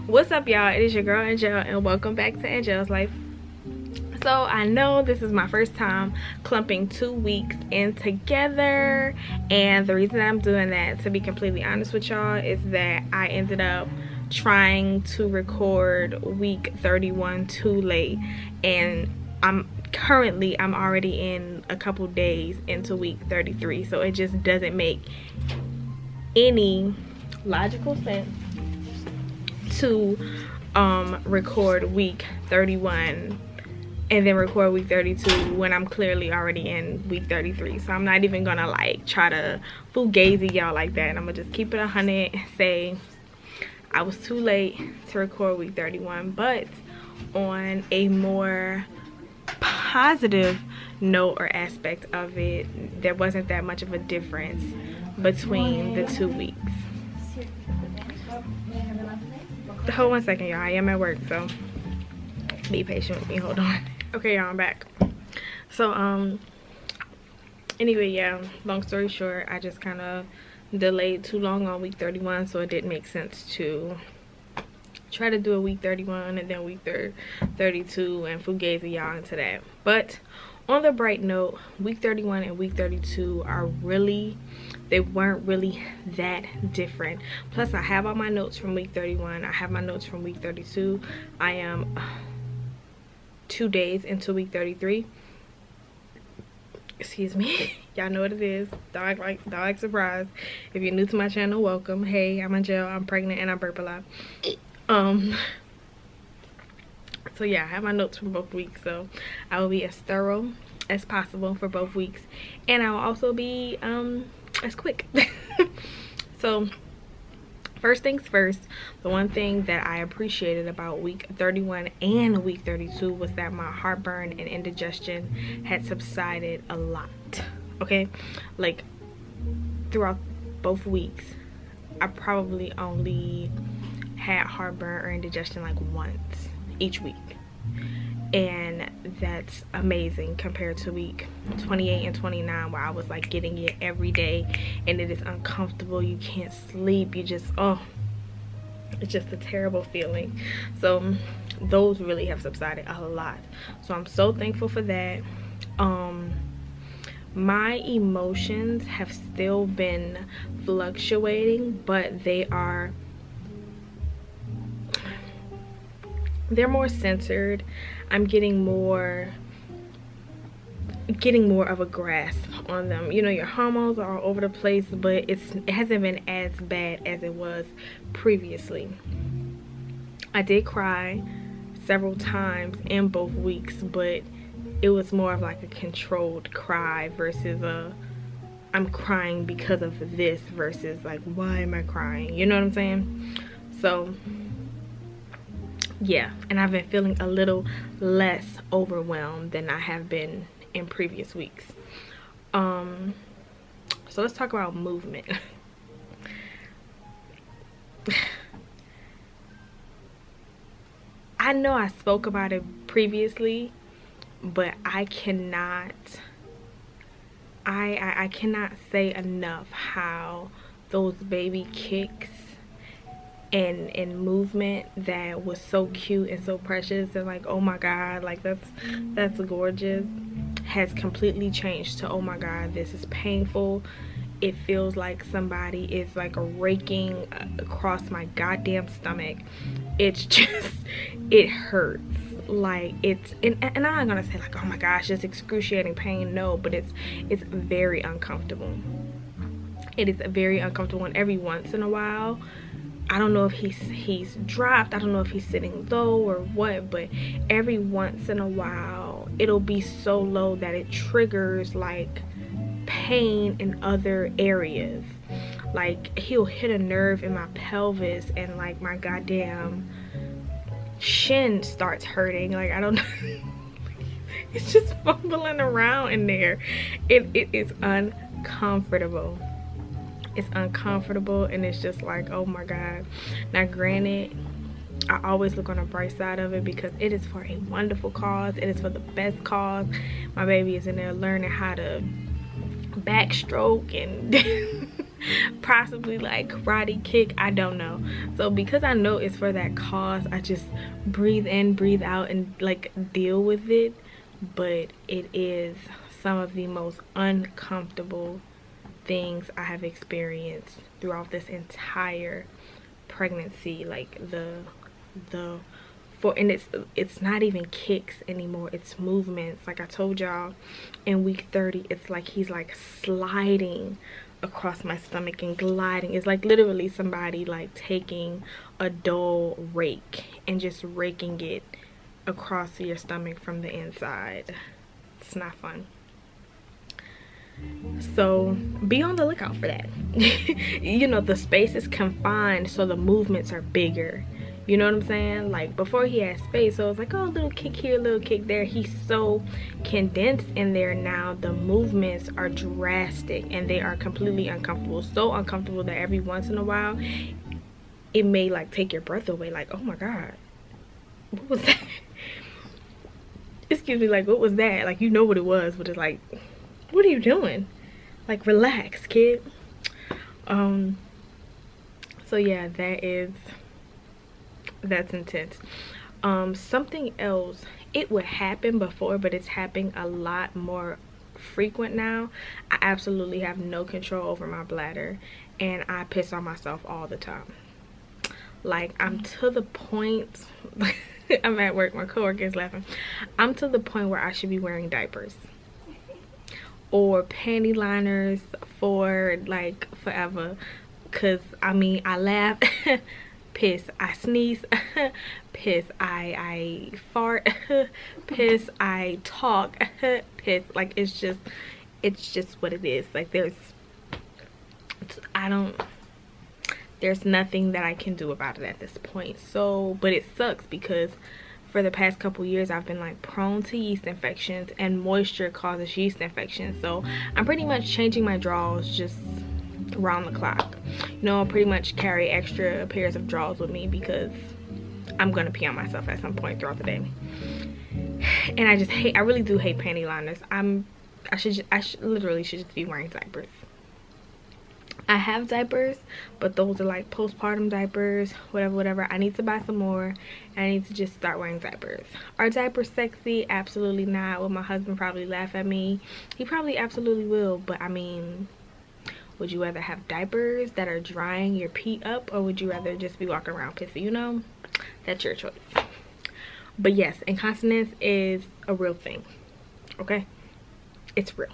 What's up, y'all? It is your girl Angelle, and welcome back to Angelle's Life. So I know this is my first time clumping 2 weeks in together, and the reason I'm doing that, to be completely honest with y'all, is that I ended up trying to record week 31 too late, and I'm already in a couple days into week 33, so it just doesn't make any logical sense to record week 31 and then record week 32 when I'm clearly already in week 33. So I'm not even gonna like try to fugazi y'all like that. I'm gonna just keep it 100 and say I was too late to record week 31. But on a more positive note or aspect of it, there wasn't that much of a difference between the 2 weeks. Hold 1 second, y'all. I am at work, so be patient with me. Hold on. Okay, y'all, I'm back. So anyway, yeah, long story short, I just kind of delayed too long on week 31, so it didn't make sense to try to do a week 31 and then week 32 and fugazi y'all into that. But on the bright note, week 31 and week 32 they weren't really that different. Plus, I have all my notes from week 31. I have my notes from week 32. I am 2 days into week 33. Excuse me. Y'all know what it is. Dog surprise. If you're new to my channel, welcome. Hey, I'm Angelle. I'm pregnant and I burp a lot. So yeah, I have my notes from both weeks, so I will be as thorough as possible for both weeks, and I will also be as quick. So first things first, the one thing that I appreciated about week 31 and week 32 was that my heartburn and indigestion had subsided a lot. Okay, like throughout both weeks I probably only had heartburn or indigestion like once each week, and that's amazing compared to week 28 and 29 where I was like getting it every day, and it is uncomfortable. You can't sleep. You just, oh, it's just a terrible feeling. So those really have subsided a lot, so I'm so thankful for that. My emotions have still been fluctuating, but they're more centered. I'm getting more of a grasp on them. You know, your hormones are all over the place, but it hasn't been as bad as it was previously. I did cry several times in both weeks, but it was more of like a controlled cry versus I'm crying because of this versus like, why am I crying? You know what I'm saying? So yeah, and I've been feeling a little less overwhelmed than I have been in previous weeks. So let's talk about movement. I know I spoke about it previously, but I cannot say enough how those baby kicks and movement that was so cute and so precious and like, oh my god, like that's gorgeous, has completely changed to, oh my god, this is painful. It feels like somebody is like raking across my goddamn stomach. It's just, it hurts. Like it's, and I'm not gonna say like, oh my gosh, it's excruciating pain. No, but it's very uncomfortable. It is very uncomfortable, and every once in a while, I don't know if he's dropped, I don't know if he's sitting low or what, but every once in a while it'll be so low that it triggers like pain in other areas. Like he'll hit a nerve in my pelvis and like my goddamn shin starts hurting. Like I don't know. It's just fumbling around in there. It is uncomfortable. It's uncomfortable, and it's just like, oh my god. Now granted, I always look on the bright side of it because it is for a wonderful cause. It is for the best cause. My baby is in there learning how to backstroke and possibly like karate kick, I don't know. So because I know it's for that cause, I just breathe in, breathe out, and like deal with it. But it is some of the most uncomfortable things I have experienced throughout this entire pregnancy. Like and it's not even kicks anymore, it's movements. Like I told y'all, in week 30, it's like he's like sliding across my stomach and gliding. It's like literally somebody like taking a dull rake and just raking it across your stomach from the inside. It's not fun. So be on the lookout for that. You know, the space is confined, so the movements are bigger. You know what I'm saying? Like before he had space, so it's like, oh, little kick here, little kick there. He's so condensed in there now. The movements are drastic and they are completely uncomfortable. So uncomfortable that every once in a while it may like take your breath away. Like, oh my God, what was that? Excuse me, like what was that? Like, you know what it was, but it's like, what are you doing? Like, relax, kid. So yeah, that's intense. Something else, it would happen before, but it's happening a lot more frequent now. I absolutely have no control over my bladder, and I piss on myself all the time. Like, I'm to the point I'm at work, my coworker is laughing. I'm to the point where I should be wearing diapers or panty liners for like forever. Cause I mean, I laugh, piss, I sneeze, piss, I fart, piss, I talk, piss. Like, it's just what it is. Like, there's nothing that I can do about it at this point. So, but it sucks because for the past couple years I've been like prone to yeast infections, and moisture causes yeast infections. So I'm pretty much changing my drawers just around the clock. You know, I'll pretty much carry extra pairs of drawers with me because I'm gonna pee on myself at some point throughout the day. And I really do hate panty liners. I literally should just be wearing diapers. I have diapers, but those are like postpartum diapers, whatever. I need to buy some more, and I need to just start wearing diapers. Are diapers sexy? Absolutely not. Will my husband probably laugh at me? He probably absolutely will. But I mean, would you rather have diapers that are drying your pee up, or would you rather just be walking around pissy? You know, that's your choice. But yes, incontinence is a real thing. Okay, it's real.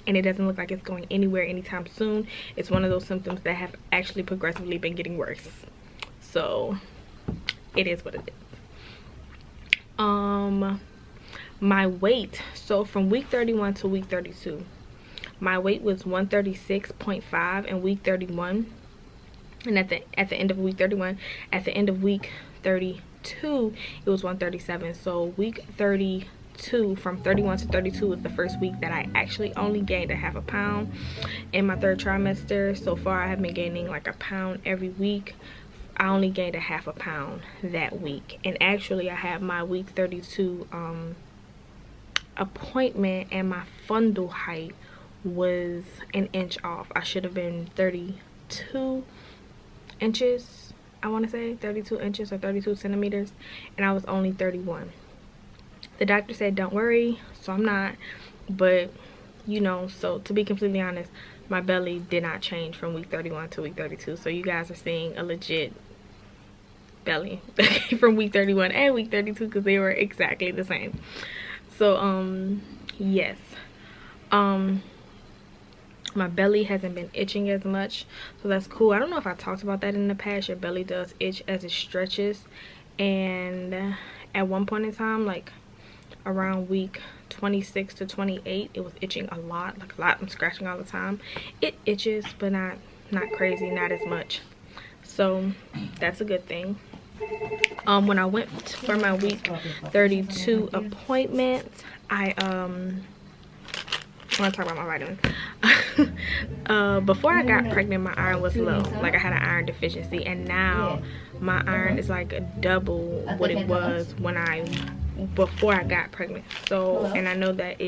And it doesn't look like it's going anywhere anytime soon. It's one of those symptoms that have actually progressively been getting worse. So it is what it is. My weight, so from week 31 to week 32, my weight was 136.5 in week 31, and at the end of week 31, at the end of week 32, it was 137. So week 32, from 31 to 32 was the first week that I actually only gained a ½ pound. In my third trimester so far, I have been gaining like a pound every week. I only gained a ½ pound that week. And actually I had my week 32 appointment, and my fundal height was an inch off. I should have been 32 inches, I want to say 32 inches or 32 centimeters, and I was only 31. The doctor said don't worry, so I'm not. But you know, so to be completely honest, my belly did not change from week 31 to week 32. So you guys are seeing a legit belly from week 31 and week 32, because they were exactly the same. So yes, my belly hasn't been itching as much, so that's cool. I don't know if I talked about that in the past. Your belly does itch as it stretches, and at one point in time, like around week 26 to 28, it was itching a lot, I'm scratching all the time. It itches, but not crazy, not as much. So that's a good thing. When I went for my week 32 appointment, I want to talk about my vitamins. Before I got pregnant, my iron was low. Like, I had an iron deficiency, and now my iron is like double what it was before I got pregnant. So, and I know that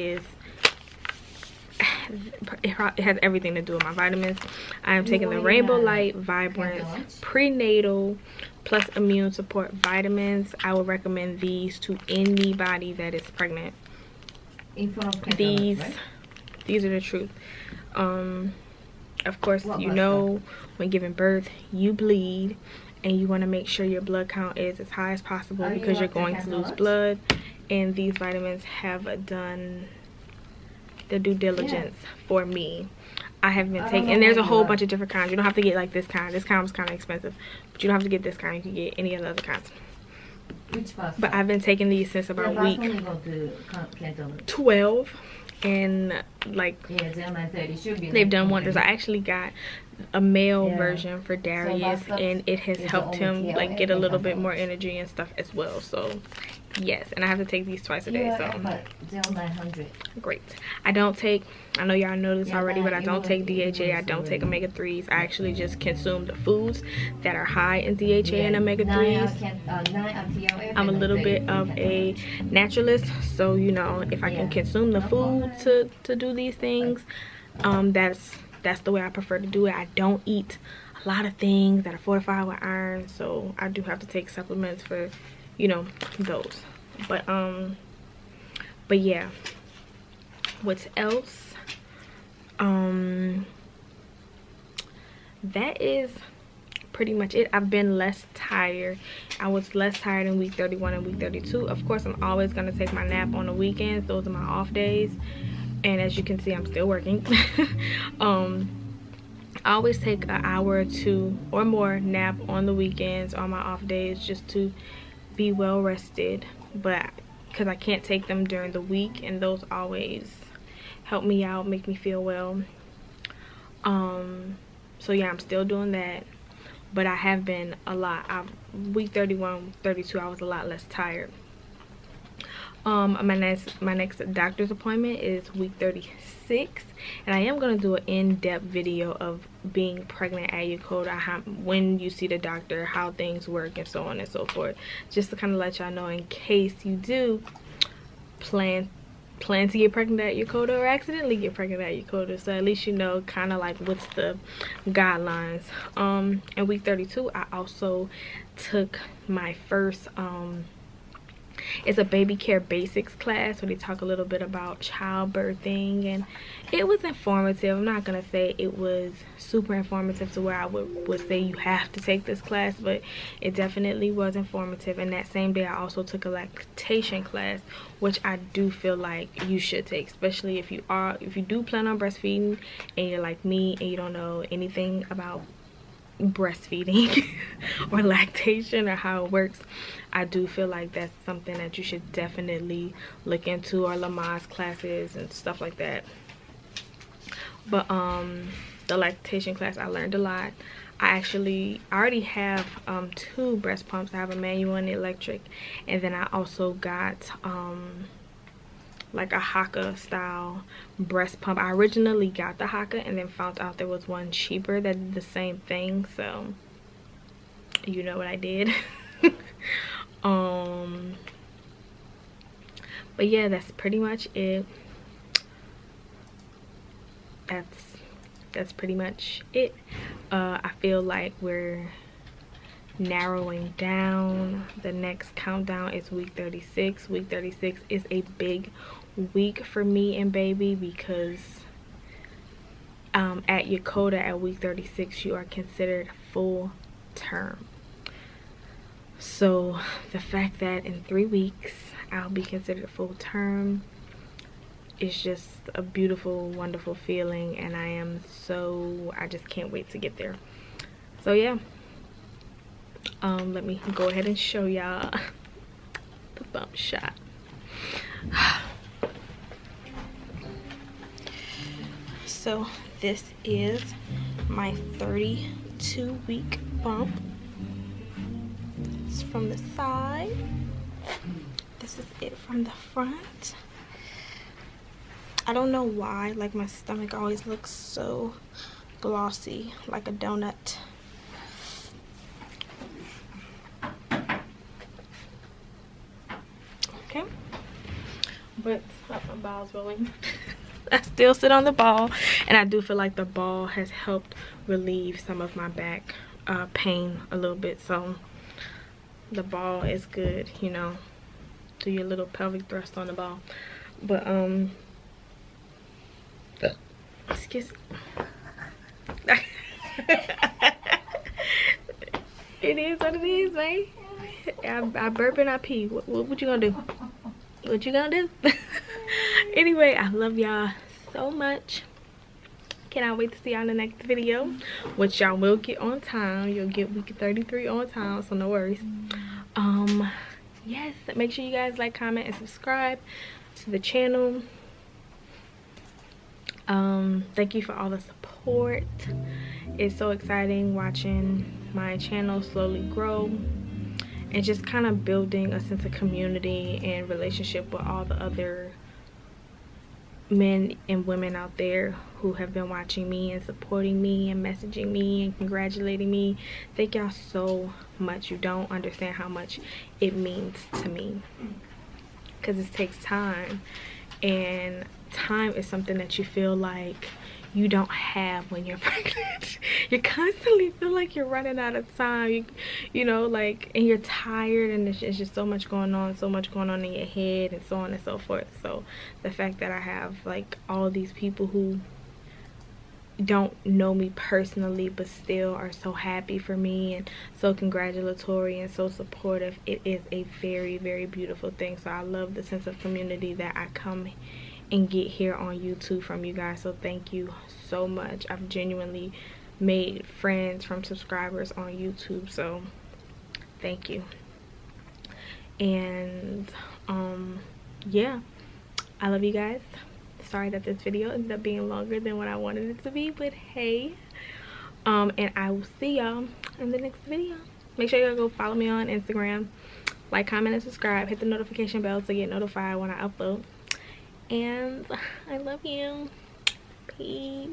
it has everything to do with my vitamins. I am taking the Rainbow Light Vibrance Prenatal Plus Immune Support Vitamins. I would recommend these to anybody that is pregnant. These are the truth. Of course, you know, when giving birth, you bleed, and you want to make sure your blood count is as high as possible because you're going to lose blood. And these vitamins have done the due diligence for me. I have been taking, and there's a whole bunch of different kinds. You don't have to get like this kind. This kind was kind of expensive, but you don't have to get this kind. You can get any of the other kinds. But I've been taking these since about week 12, and like they've done wonders. I actually got a male version for Darius, and it has helped him like get a little bit more energy and stuff as well. So yes, and I have to take these twice a day. So great. I don't take, I know y'all know this already, but I don't take DHA. I don't take omega-3s. I actually just consume the foods that are high in DHA and omega-3s. I'm a little bit of a naturalist, so you know, if I can consume the food to do these things, that's the way I prefer to do it. I don't eat a lot of things that are fortified with iron, so I do have to take supplements for, you know, those. But yeah, what else? That is pretty much it. I've been less tired. I was less tired in week 31 and week 32. Of course, I'm always gonna take my nap on the weekends. Those are my off days, and as you can see, I'm still working. I always take an hour or two or more nap on the weekends, on my off days, just to be well rested, but because I can't take them during the week, and those always help me out, make me feel well. So yeah, I'm still doing that, but I have been a lot. Week 31, 32, I was a lot less tired. My next doctor's appointment is week 36, and I am going to do an in-depth video of being pregnant at Yokota, when you see the doctor, how things work, and so on and so forth, just to kind of let y'all know in case you do plan to get pregnant at Yokota or accidentally get pregnant at Yokota, so at least you know kind of like what's the guidelines. In week 32, I also took my first it's a baby care basics class where they talk a little bit about childbirthing, and it was informative. I'm not gonna say it was super informative to where I would say you have to take this class, but it definitely was informative. And that same day I also took a lactation class, which I do feel like you should take, especially if you do plan on breastfeeding and you're like me and you don't know anything about breastfeeding or lactation or how it works. I do feel like that's something that you should definitely look into, or Lamaze classes and stuff like that. But the lactation class, I learned a lot. I already have 2 breast pumps. I have a manual and electric, and then I also got like a Haka style breast pump. I originally got the Haka and then found out there was one cheaper that did the same thing, so you know what I did. But yeah, that's pretty much it. That's pretty much it. I feel like we're narrowing down. The next countdown is week 36. Week 36 is a big week for me and baby, because at Yokota at week 36 you are considered full term. So the fact that in 3 weeks I'll be considered full term is just a beautiful, wonderful feeling, and I just can't wait to get there. So yeah, let me go ahead and show y'all the bump shot. So this is my 32-week bump. It's from the side. This is it from the front. I don't know why, like my stomach always looks so glossy, like a donut. Okay, but my bowel's rolling. I still sit on the ball, and I do feel like the ball has helped relieve some of my back pain a little bit. So the ball is good, you know, do your little pelvic thrust on the ball. But excuse me. It is what it is, man. I burp and I pee. What you gonna do? What you gonna do? Anyway, I love y'all so much. Cannot wait to see y'all in the next video, which y'all will get on time. You'll get week 33 on time, so no worries. Yes, make sure you guys like, comment, and subscribe to the channel. Thank you for all the support. It's so exciting watching my channel slowly grow and just kind of building a sense of community and relationship with all the other men and women out there who have been watching me and supporting me and messaging me and congratulating me. Thank y'all so much. You don't understand how much it means to me, because it takes time, and time is something that you feel like you don't have when you're pregnant. You constantly feel like you're running out of time, you know, like, and you're tired, and it's just so much going on in your head, and so on and so forth. So the fact that I have like all these people who don't know me personally but still are so happy for me and so congratulatory and so supportive, it is a very, very beautiful thing. So I love the sense of community that I come and get here on YouTube from you guys. So thank you so much. I've genuinely made friends from subscribers on YouTube, so thank you. And yeah, I love you guys. Sorry that this video ended up being longer than what I wanted it to be, but hey, and I will see y'all in the next video. Make sure you go follow me on Instagram, like, comment, and subscribe. Hit the notification bell to get notified when I upload. And I love you. Peace.